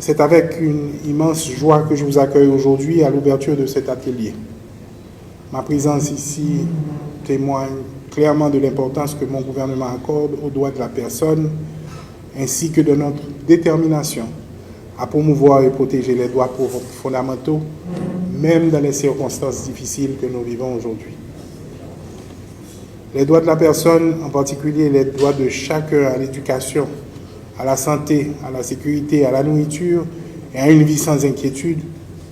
C'est avec une immense joie que je vous accueille aujourd'hui à l'ouverture de cet atelier. Ma présence ici témoigne clairement de l'importance que mon gouvernement accorde aux droits de la personne, ainsi que de notre détermination à promouvoir et protéger les droits fondamentaux, même dans les circonstances difficiles que nous vivons aujourd'hui. Les droits de la personne, en particulier les droits de chacun à l'éducation, à la santé, à la sécurité, à la nourriture et à une vie sans inquiétude,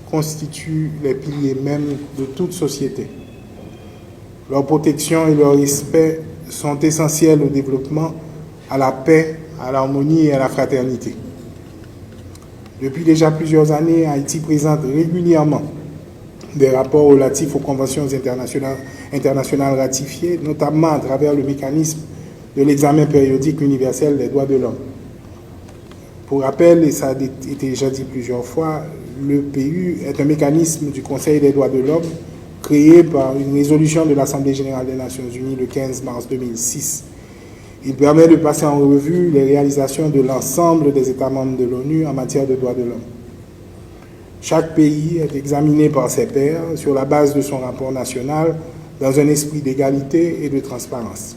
constituent les piliers mêmes de toute société. Leur protection et leur respect sont essentiels au développement, à la paix, à l'harmonie et à la fraternité. Depuis déjà plusieurs années, Haïti présente régulièrement des rapports relatifs aux conventions internationales ratifiées, notamment à travers le mécanisme de l'examen périodique universel des droits de l'homme. Pour rappel, et ça a été déjà dit plusieurs fois, le PU est un mécanisme du Conseil des droits de l'homme créé par une résolution de l'Assemblée générale des Nations unies le 15 mars 2006. Il permet de passer en revue les réalisations de l'ensemble des États membres de l'ONU en matière de droits de l'homme. Chaque pays est examiné par ses pairs sur la base de son rapport national dans un esprit d'égalité et de transparence.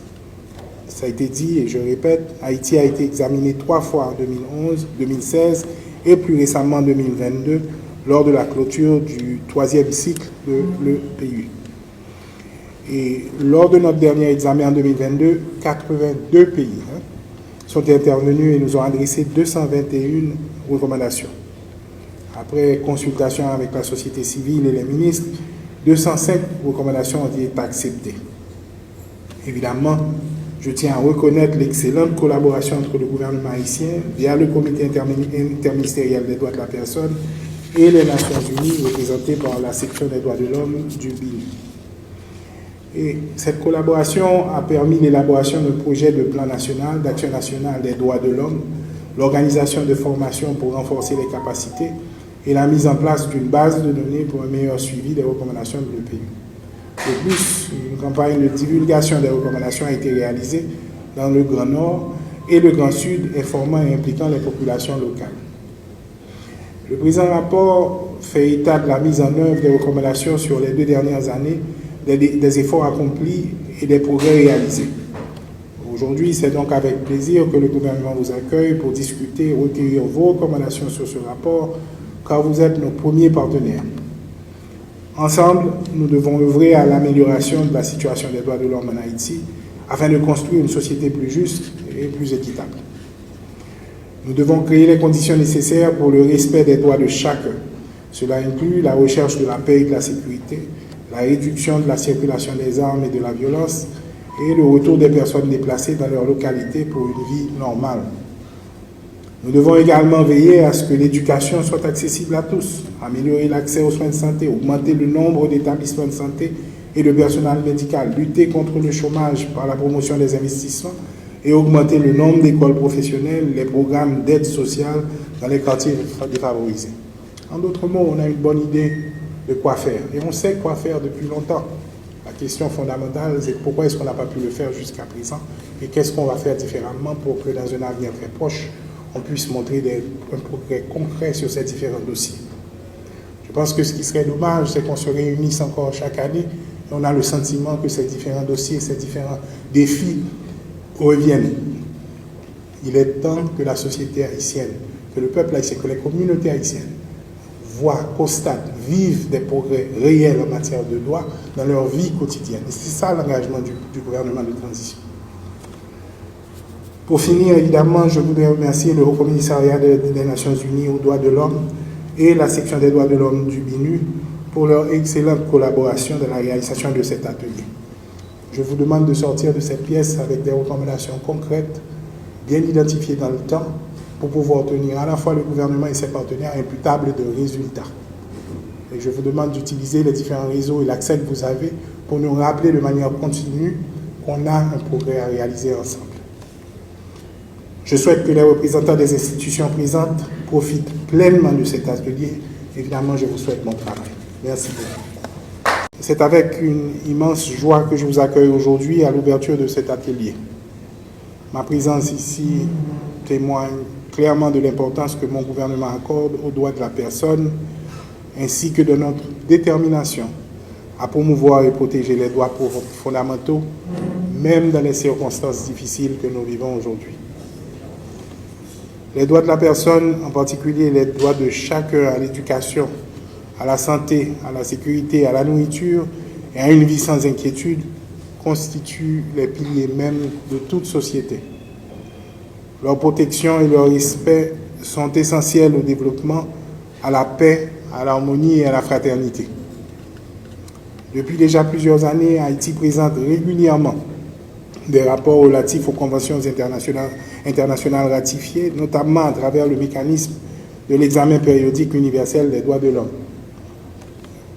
Ça a été dit et je répète, Haïti a été examiné 3 fois en 2011, 2016 et plus récemment en 2022 lors de la clôture du 3e cycle de l'EPU. Et lors de notre dernier examen en 2022, 82 pays sont intervenus et nous ont adressé 221 recommandations. Après consultation avec la société civile et les ministres, 205 recommandations ont été acceptées. Évidemment, je tiens à reconnaître l'excellente collaboration entre le gouvernement haïtien via le comité interministériel des droits de la personne et les Nations unies représentées par la section des droits de l'homme du BINU. Et cette collaboration a permis l'élaboration d'un projet de plan national d'action nationale des droits de l'homme, l'organisation de formations pour renforcer les capacités et la mise en place d'une base de données pour un meilleur suivi des recommandations de l'EPU. De plus, une campagne de divulgation des recommandations a été réalisée dans le Grand Nord et le Grand Sud, informant et impliquant les populations locales. Le présent rapport fait état de la mise en œuvre des recommandations sur les 2 dernières années, des efforts accomplis et des progrès réalisés. Aujourd'hui, c'est donc avec plaisir que le gouvernement vous accueille pour discuter et recueillir vos recommandations sur ce rapport, car vous êtes nos premiers partenaires. Ensemble, nous devons œuvrer à l'amélioration de la situation des droits de l'homme en Haïti afin de construire une société plus juste et plus équitable. Nous devons créer les conditions nécessaires pour le respect des droits de chacun. Cela inclut la recherche de la paix et de la sécurité, la réduction de la circulation des armes et de la violence et le retour des personnes déplacées dans leur localité pour une vie normale. Nous devons également veiller à ce que l'éducation soit accessible à tous, améliorer l'accès aux soins de santé, augmenter le nombre d'établissements de santé et de personnel médical, lutter contre le chômage par la promotion des investissements et augmenter le nombre d'écoles professionnelles, les programmes d'aide sociale dans les quartiers défavorisés. En d'autres mots, on a une bonne idée de quoi faire. Et on sait quoi faire depuis longtemps. La question fondamentale, c'est pourquoi est-ce qu'on n'a pas pu le faire jusqu'à présent et qu'est-ce qu'on va faire différemment pour que dans un avenir très proche, on puisse montrer un progrès concret sur ces différents dossiers. Je pense que ce qui serait dommage, c'est qu'on se réunisse encore chaque année et on a le sentiment que ces différents dossiers, ces différents défis reviennent. Il est temps que la société haïtienne, que le peuple haïtien, que les communautés haïtiennes voient, constatent, vivent des progrès réels en matière de droits dans leur vie quotidienne. Et c'est ça l'engagement du gouvernement de transition. Pour finir, évidemment, je voudrais remercier le Haut Commissariat des Nations Unies aux droits de l'homme et la section des droits de l'homme du BINU pour leur excellente collaboration dans la réalisation de cet atelier. Je vous demande de sortir de cette pièce avec des recommandations concrètes, bien identifiées dans le temps, pour pouvoir tenir à la fois le gouvernement et ses partenaires imputables de résultats. Et je vous demande d'utiliser les différents réseaux et l'accès que vous avez pour nous rappeler de manière continue qu'on a un progrès à réaliser ensemble. Je souhaite que les représentants des institutions présentes profitent pleinement de cet atelier. Évidemment, je vous souhaite bon travail. Merci beaucoup. C'est avec une immense joie que je vous accueille aujourd'hui à l'ouverture de cet atelier. Ma présence ici témoigne clairement de l'importance que mon gouvernement accorde aux droits de la personne, ainsi que de notre détermination à promouvoir et protéger les droits fondamentaux, même dans les circonstances difficiles que nous vivons aujourd'hui. Les droits de la personne, en particulier les droits de chacun à l'éducation, à la santé, à la sécurité, à la nourriture et à une vie sans inquiétude, constituent les piliers mêmes de toute société. Leur protection et leur respect sont essentiels au développement, à la paix, à l'harmonie et à la fraternité. Depuis déjà plusieurs années, Haïti présente régulièrement des rapports relatifs aux conventions internationales ratifiées, notamment à travers le mécanisme de l'examen périodique universel des droits de l'homme.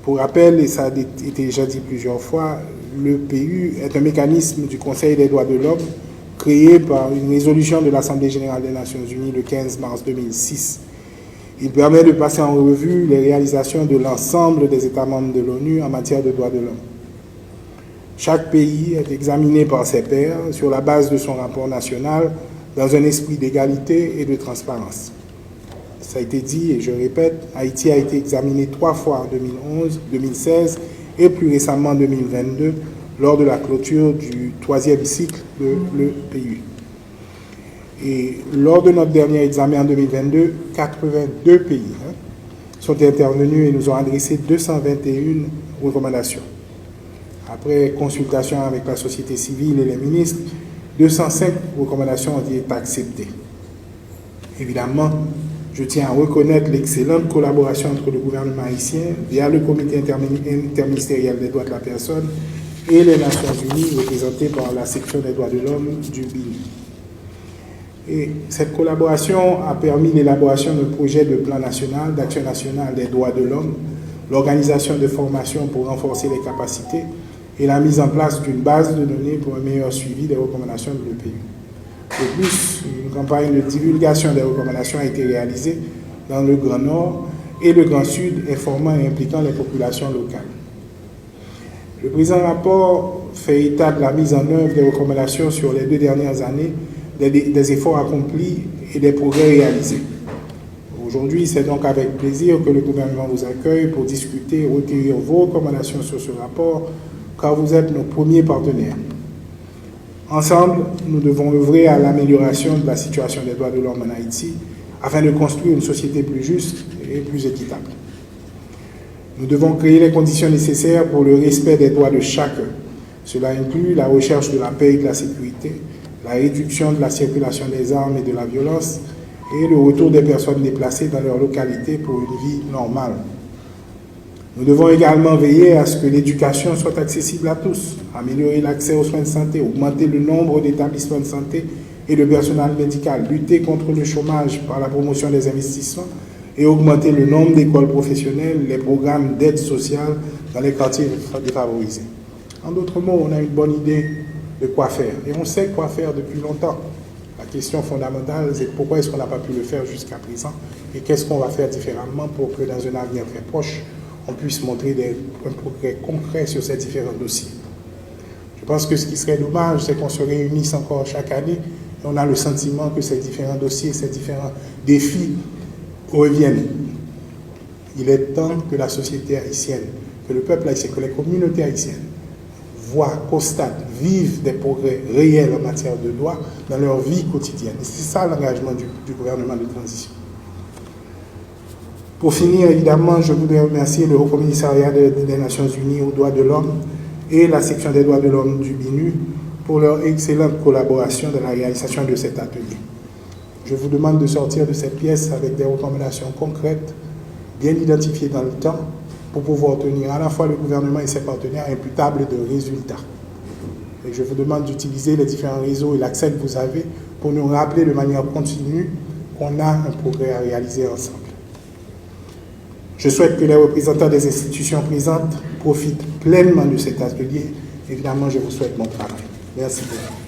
Pour rappel, et ça a été déjà dit plusieurs fois, le PU est un mécanisme du Conseil des droits de l'homme créé par une résolution de l'Assemblée générale des Nations unies le 15 mars 2006. Il permet de passer en revue les réalisations de l'ensemble des États membres de l'ONU en matière de droits de l'homme. Chaque pays est examiné par ses pairs sur la base de son rapport national dans un esprit d'égalité et de transparence. Ça a été dit et je répète, Haïti a été examiné 3 fois en 2011, 2016 et plus récemment en 2022 lors de la clôture du 3e cycle de l'EPU. Et lors de notre dernier examen en 2022, 82 pays sont intervenus et nous ont adressé 221 recommandations. Après consultation avec la société civile et les ministres, 205 recommandations ont été acceptées. Évidemment, je tiens à reconnaître l'excellente collaboration entre le gouvernement haïtien via le comité interministériel des droits de la personne et les Nations unies représentées par la section des droits de l'homme du BINU. Et cette collaboration a permis l'élaboration d'un projet de plan national d'action nationale des droits de l'homme, l'organisation de formations pour renforcer les capacités et la mise en place d'une base de données pour un meilleur suivi des recommandations de l'EPU. De plus, une campagne de divulgation des recommandations a été réalisée dans le Grand Nord et le Grand Sud, informant et impliquant les populations locales. Le présent rapport fait état de la mise en œuvre des recommandations sur les 2 dernières années, des efforts accomplis et des progrès réalisés. Aujourd'hui, c'est donc avec plaisir que le gouvernement vous accueille pour discuter et recueillir vos recommandations sur ce rapport, car vous êtes nos premiers partenaires. Ensemble, nous devons œuvrer à l'amélioration de la situation des droits de l'homme en Haïti afin de construire une société plus juste et plus équitable. Nous devons créer les conditions nécessaires pour le respect des droits de chacun. Cela inclut la recherche de la paix et de la sécurité, la réduction de la circulation des armes et de la violence et le retour des personnes déplacées dans leur localité pour une vie normale. Nous devons également veiller à ce que l'éducation soit accessible à tous, améliorer l'accès aux soins de santé, augmenter le nombre d'établissements de santé et de personnel médical, lutter contre le chômage par la promotion des investissements et augmenter le nombre d'écoles professionnelles, les programmes d'aide sociale dans les quartiers défavorisés. En d'autres mots, on a une bonne idée de quoi faire. Et on sait quoi faire depuis longtemps. La question fondamentale, c'est pourquoi est-ce qu'on n'a pas pu le faire jusqu'à présent et qu'est-ce qu'on va faire différemment pour que dans un avenir très proche, on puisse montrer un progrès concret sur ces différents dossiers. Je pense que ce qui serait dommage, c'est qu'on se réunisse encore chaque année et on a le sentiment que ces différents dossiers, ces différents défis reviennent. Il est temps que la société haïtienne, que le peuple haïtien, que les communautés haïtiennes voient, constatent, vivent des progrès réels en matière de droits dans leur vie quotidienne. Et c'est ça l'engagement du gouvernement de transition. Pour finir, évidemment, je voudrais remercier le Haut Commissariat des Nations Unies aux droits de l'homme et la section des droits de l'homme du BINU pour leur excellente collaboration dans la réalisation de cet atelier. Je vous demande de sortir de cette pièce avec des recommandations concrètes, bien identifiées dans le temps, pour pouvoir tenir à la fois le gouvernement et ses partenaires imputables de résultats. Et je vous demande d'utiliser les différents réseaux et l'accès que vous avez pour nous rappeler de manière continue qu'on a un progrès à réaliser ensemble. Je souhaite que les représentants des institutions présentes profitent pleinement de cet atelier. Évidemment, je vous souhaite bon travail. Merci beaucoup.